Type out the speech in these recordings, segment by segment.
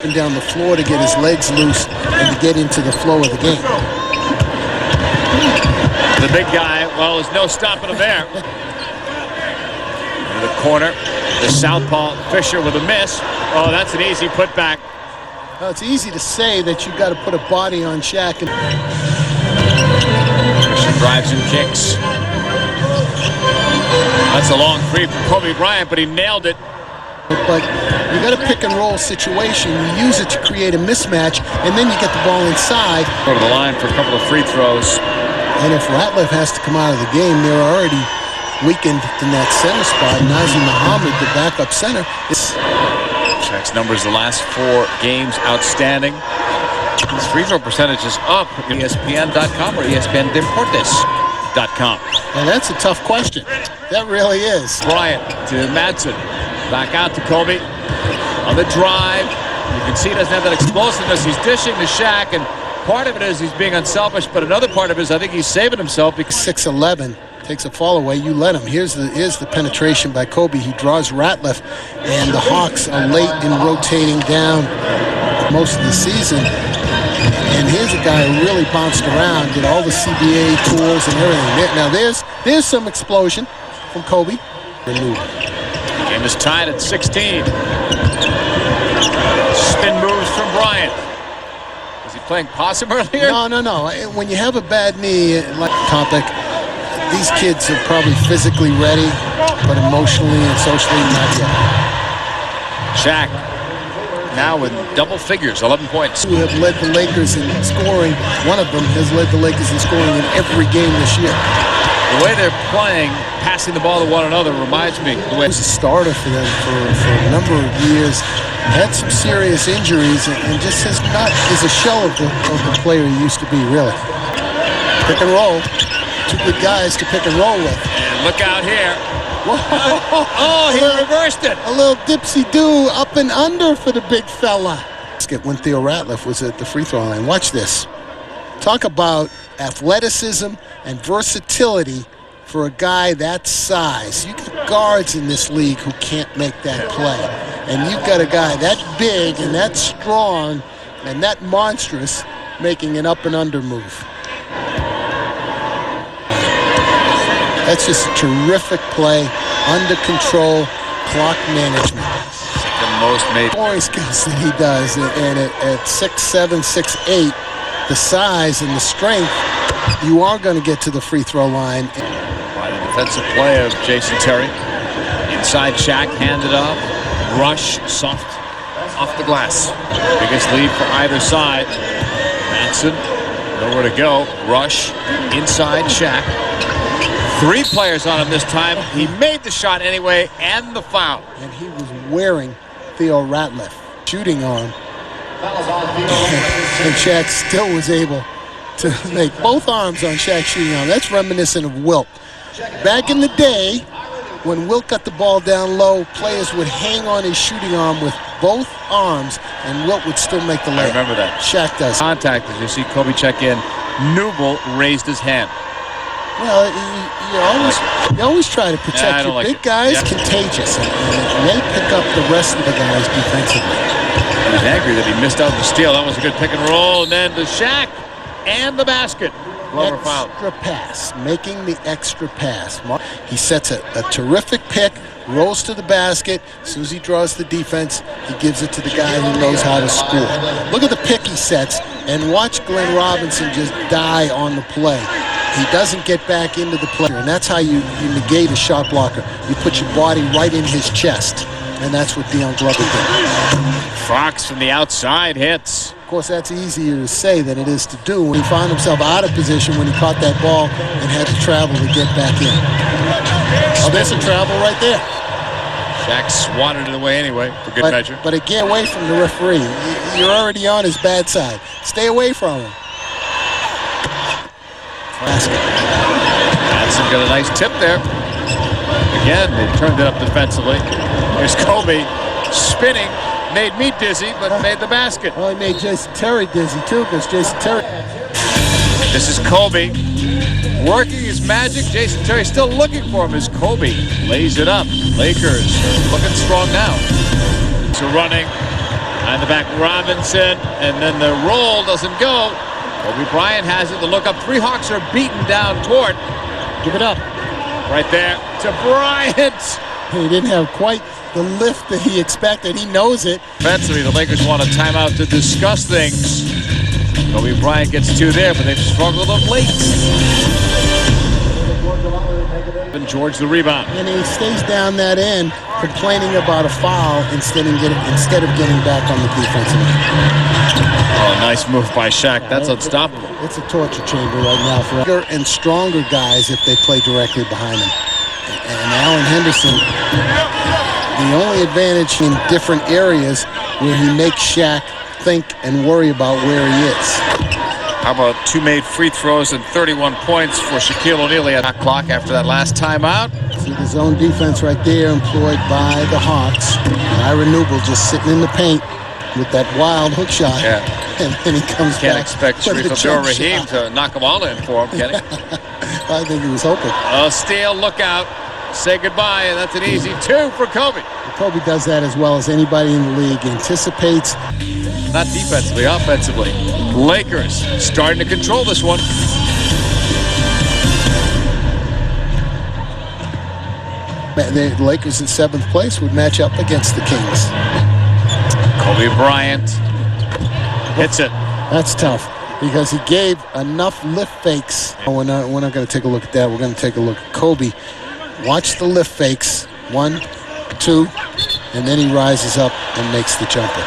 And down the floor to get his legs loose and to get into the flow of the game. The big guy, well, there's no stopping him there. Into the corner, the southpaw Fisher with a miss. Oh, that's an easy putback. Well, it's easy to say that you've got to put a body on Shaq. Fisher drives and kicks. That's a long three from Kobe Bryant, but he nailed it. But you got a pick and roll situation. You use it to create a mismatch, and then you get the ball inside. Go to the line for a couple of free throws. And if Ratliff has to come out of the game, they're already weakened in that center spot. Nazim Muhammad, the backup center. Shaq's numbers the last 4 games outstanding. His free throw percentage is up. ESPN.com or ESPNDeportes.com. And that's a tough question. That really is. Bryant to Madsen. Back out to Kobe on the drive. You can see he doesn't have that explosiveness. He's dishing to Shaq, and part of it is he's being unselfish, but another part of it is I think he's saving himself because 6'11", takes a fall away. You let him. Here's the penetration by Kobe. He draws Ratliff, and the Hawks are late in rotating down most of the season. And here's a guy who really bounced around, did all the CBA tours and everything. Now there's some explosion from Kobe. Game is tied at 16. Spin moves from Bryant. Was he playing possum earlier? No. When you have a bad knee, like topic, these kids are probably physically ready, but emotionally and socially not yet. Shaq now with double figures, 11 points. Who have led the Lakers in scoring. One of them has led the Lakers in scoring in every game this year. The way they're playing, passing the ball to one another, reminds me. He was a starter for them for a number of years. Had some serious injuries and just is a shell of the player he used to be, really. Pick and roll. 2 good guys to pick and roll with. And look out here. Whoa. He reversed it. A little dipsy-do up and under for the big fella. When Theo Ratliff was at the free throw line. Watch this. Talk about athleticism and versatility for a guy that size. You get guards in this league who can't make that play. And you've got a guy that big and that strong and that monstrous making an up and under move. That's just a terrific play, under control, clock management. Second most made Scoring skills that he does, and at 6'7", 6'8", the size and the strength, you are going to get to the free throw line. By the defensive play of Jason Terry. Inside Shaq, handed off. Rush, soft, off the glass. Biggest lead for either side. Madsen, nowhere to go. Rush, inside Shaq. 3 players on him this time. He made the shot anyway, and the foul. And he was wearing Theo Ratliff, shooting arm. And Shaq still was able to make both arms on Shaq's shooting arm. That's reminiscent of Wilt. Back in the day, when Wilt got the ball down low, players would hang on his shooting arm with both arms, and Wilt would still make the layup. I remember that. Shaq does. Contact, as you see Kobe check in. Newble raised his hand. Well, you always try to protect your big guys. Yeah. Contagious, and they pick up the rest of the guys defensively. He was angry that he missed out the steal. That was a good pick and roll, and then to Shaq and the basket. Glover foul. Extra pass, making the extra pass. He sets a terrific pick, rolls to the basket. As soon as he draws the defense, he gives it to the guy who knows how to score. Look at the pick he sets, and watch Glenn Robinson just die on the play. He doesn't get back into the play, and that's how you negate a shot blocker. You put your body right in his chest, and that's what Deion Glover did. Fox from the outside hits. Of course, that's easier to say than it is to do. When he found himself out of position when he caught that ball and had to travel to get back in. Oh, there's a travel right there. Shaq swatted it away anyway, for good measure. But again, away from the referee. You're already on his bad side. Stay away from him. Basket. Madsen got a nice tip there. Again, they turned it up defensively. Here's Kobe spinning. Made me dizzy, but made the basket. Well, he made Jason Terry dizzy, too, because Jason Terry... This is Kobe working his magic. Jason Terry still looking for him as Kobe lays it up. Lakers looking strong now. So running. Behind the back, Robinson, and then the roll doesn't go. Kobe Bryant has it. The look up. 3 Hawks are beaten down toward. Give it up. Right there to Bryant. He didn't have quite the lift that he expected. He knows it. Defensively, the Lakers want a timeout to discuss things. Kobe Bryant gets 2 there, but they've struggled of late. And George the rebound. And he stays down that end, complaining about a foul instead of getting back on the defensive end. Oh, nice move by Shaq. That's unstoppable. It's a torture chamber right now for bigger and stronger guys if they play directly behind them. And Allen Henderson, the only advantage in different areas where he makes Shaq think and worry about where he is. How about 2 made free throws and 31 points for Shaquille O'Neal at the clock after that last timeout? See the zone defense right there employed by the Hawks. Ira Newble just sitting in the paint with that wild hook shot. Yeah. And then he comes Can't back. expect Sharif Abdul-Rahim to knock them all in for him, can he? I think he was hoping. A steal, look out. Say goodbye, and that's an easy 2 for Kobe. Kobe does that as well as anybody in the league. Anticipates. Not defensively, offensively. Lakers starting to control this one. The Lakers in 7th place would match up against the Kings. Kobe Bryant hits it. That's tough because he gave enough lift fakes. We're not going to take a look at that. We're going to take a look at Kobe. Watch the lift fakes. 1, 2, and then he rises up and makes the jumper.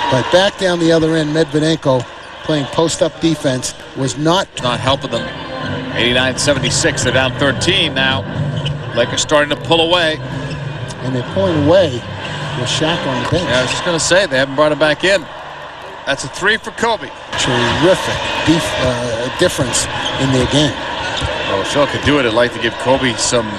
But back down the other end, Medvedenko playing post-up defense was not helping them. 89-76. They're down 13 now. Lakers starting to pull away. And they're pulling away with Shaq on the bench. Yeah, I was just going to say, they haven't brought him back in. That's a 3 for Kobe. Terrific difference in their game. Well, if Phil could do it, I'd like to give Kobe some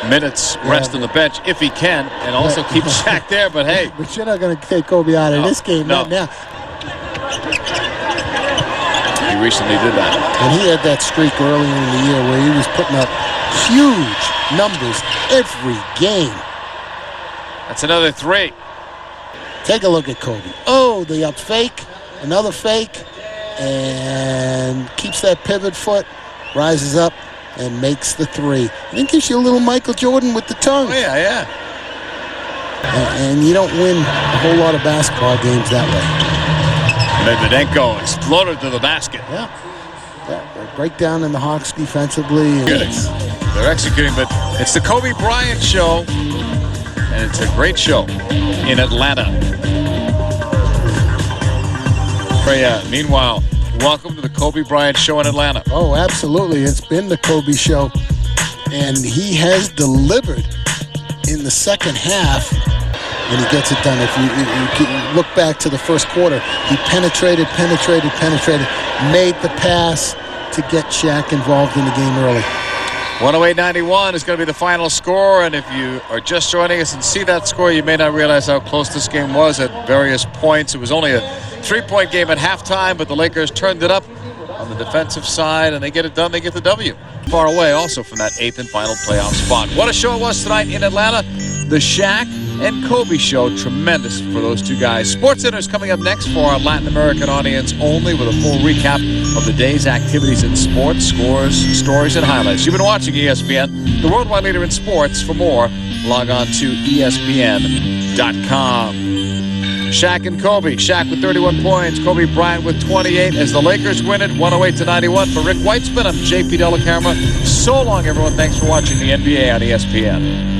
minutes rest on the bench if he can, and also keep Shaq there, but hey. But you're not going to take Kobe out of this game, not now. He recently did that. And he had that streak earlier in the year where he was putting up huge numbers every game. That's another 3. Take a look at Kobe. Oh, the up fake, another fake, and keeps that pivot foot, rises up, and makes the 3. And it gives you a little Michael Jordan with the tongue. Oh, yeah. And you don't win a whole lot of basketball games that way. Medvedenko exploded to the basket. Yeah. Breakdown in the Hawks defensively. They're executing, but it's the Kobe Bryant show, and it's a great show in Atlanta. Meanwhile, welcome to the Kobe Bryant show in Atlanta. Oh, absolutely. It's been the Kobe show, and he has delivered in the second half, and he gets it done. If you look back to the first quarter, he penetrated, made the pass to get Shaq involved in the game early. 108-91 is going to be the final score, and if you are just joining us and see that score, you may not realize how close this game was at various points. It was only a 3-point game at halftime, but the Lakers turned it up on the defensive side, and they get it done. They get the W. Far away also from that 8th and final playoff spot. What a show it was tonight in Atlanta. The Shaq and Kobe show. Tremendous for those 2 guys. SportsCenter is coming up next for our Latin American audience only, with a full recap of the day's activities in sports, scores, stories, and highlights. You've been watching ESPN, the worldwide leader in sports. For more, log on to ESPN.com. Shaq and Kobe. Shaq with 31 points. Kobe Bryant with 28 as the Lakers win it 108-91. For Rick Weitzman, I'm JP Dellacamera. So long, everyone. Thanks for watching the NBA on ESPN.